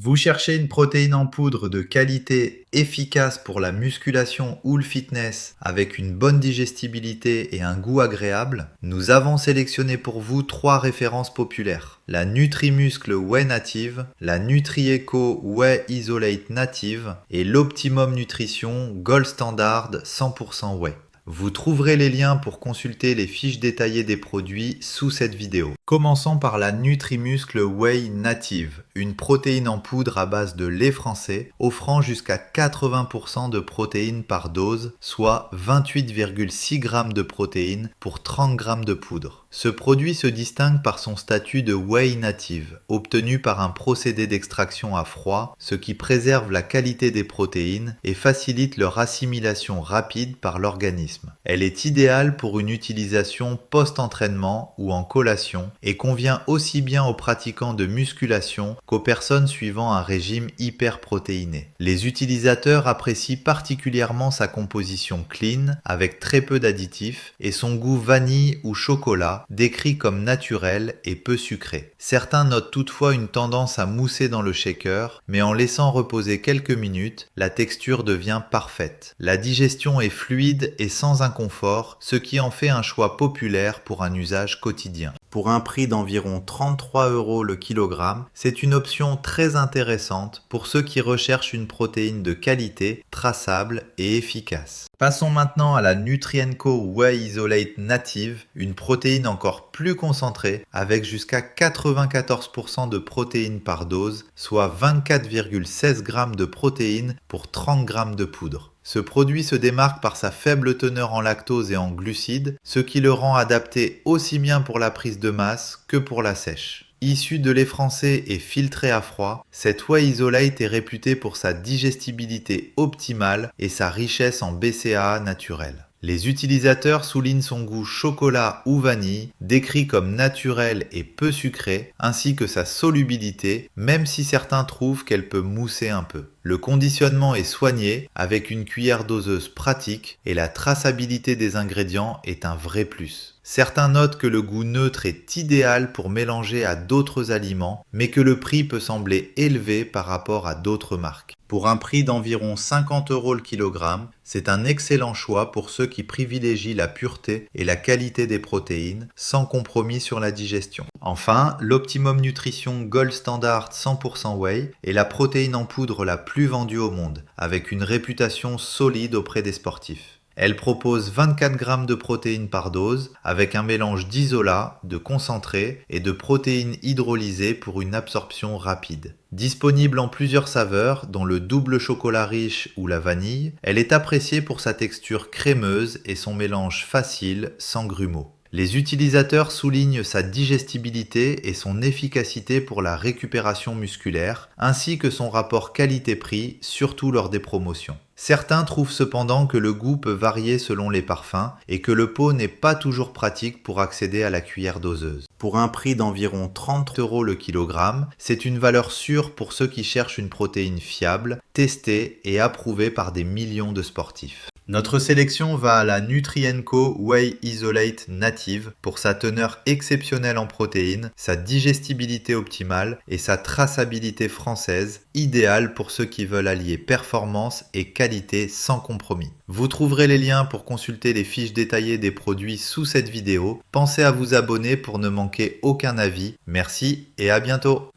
Vous cherchez une protéine en poudre de qualité efficace pour la musculation ou le fitness avec une bonne digestibilité et un goût agréable? Nous avons sélectionné pour vous 3 références populaires. La Nutrimuscle Whey Native, la NutriEco Whey Isolate Native et l'Optimum Nutrition Gold Standard 100% Whey. Vous trouverez les liens pour consulter les fiches détaillées des produits sous cette vidéo. Commençons par la Nutrimuscle Whey Native, une protéine en poudre à base de lait français, offrant jusqu'à 80% de protéines par dose, soit 28,6 g de protéines pour 30 g de poudre. Ce produit se distingue par son statut de Whey Native, obtenu par un procédé d'extraction à froid, ce qui préserve la qualité des protéines et facilite leur assimilation rapide par l'organisme. Elle est idéale pour une utilisation post-entraînement ou en collation et convient aussi bien aux pratiquants de musculation qu'aux personnes suivant un régime hyperprotéiné. Les utilisateurs apprécient particulièrement sa composition clean, avec très peu d'additifs, et son goût vanille ou chocolat, décrit comme naturel et peu sucré. Certains notent toutefois une tendance à mousser dans le shaker, mais en laissant reposer quelques minutes, la texture devient parfaite. La digestion est fluide et sans inconfort, ce qui en fait un choix populaire pour un usage quotidien. Pour un prix d'environ 33 € le kilogramme, c'est une option très intéressante pour ceux qui recherchent une protéine de qualité, traçable et efficace. Passons maintenant à la NutriEco Whey Isolate Native, une protéine encore plus concentrée avec jusqu'à 94% de protéines par dose, soit 24,16 g de protéines pour 30 g de poudre. Ce produit se démarque par sa faible teneur en lactose et en glucides, ce qui le rend adapté aussi bien pour la prise de masse que pour la sèche. Issue de lait français et filtrée à froid, cette Whey Isolate est réputée pour sa digestibilité optimale et sa richesse en BCAA naturel. Les utilisateurs soulignent son goût chocolat ou vanille, décrit comme naturel et peu sucré, ainsi que sa solubilité, même si certains trouvent qu'elle peut mousser un peu. Le conditionnement est soigné, avec une cuillère doseuse pratique, et la traçabilité des ingrédients est un vrai plus. Certains notent que le goût neutre est idéal pour mélanger à d'autres aliments, mais que le prix peut sembler élevé par rapport à d'autres marques. Pour un prix d'environ 50 € le kilogramme, c'est un excellent choix pour ceux qui privilégient la pureté et la qualité des protéines, sans compromis sur la digestion. Enfin, l'Optimum Nutrition Gold Standard 100% Whey est la protéine en poudre la plus vendue au monde, avec une réputation solide auprès des sportifs. Elle propose 24 g de protéines par dose, avec un mélange d'isolat, de concentré et de protéines hydrolysées pour une absorption rapide. Disponible en plusieurs saveurs, dont le double chocolat riche ou la vanille, elle est appréciée pour sa texture crémeuse et son mélange facile, sans grumeaux. Les utilisateurs soulignent sa digestibilité et son efficacité pour la récupération musculaire, ainsi que son rapport qualité-prix, surtout lors des promotions. Certains trouvent cependant que le goût peut varier selon les parfums et que le pot n'est pas toujours pratique pour accéder à la cuillère doseuse. Pour un prix d'environ 30 € le kilogramme, c'est une valeur sûre pour ceux qui cherchent une protéine fiable, testée et approuvée par des millions de sportifs. Notre sélection va à la NutriEco Whey Isolate Native pour sa teneur exceptionnelle en protéines, sa digestibilité optimale et sa traçabilité française, idéale pour ceux qui veulent allier performance et qualité sans compromis. Vous trouverez les liens pour consulter les fiches détaillées des produits sous cette vidéo. Pensez à vous abonner pour ne manquer aucun avis. Merci et à bientôt.